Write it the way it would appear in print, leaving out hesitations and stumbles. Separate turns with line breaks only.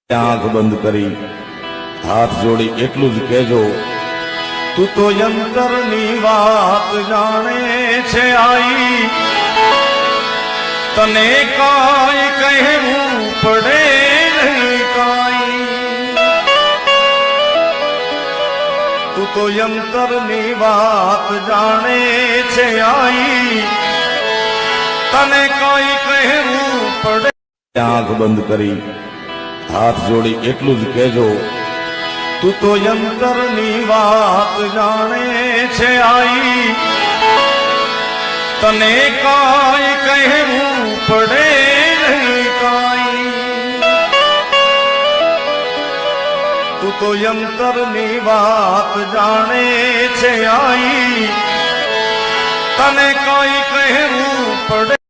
आंख बंद करी हाथ जोड़ी एटलू ज कहेजो, तू तो यंतरनी वात जाने छे आई, तने काई कहेवू पड़े नहीं काई। तू तो यंतरनी वात जाने छे आई, तने काई कहेवू पड़े। आंख बंद करी हाथ जोड़ी एटलू ज कहेजो, तू तो यंतरनी वात जाने छे आई, तने काई कहेवू पड़े नहीं काई। तू तो यंतरनी वात जाने छे आई, तने काई कहेवू पड़े।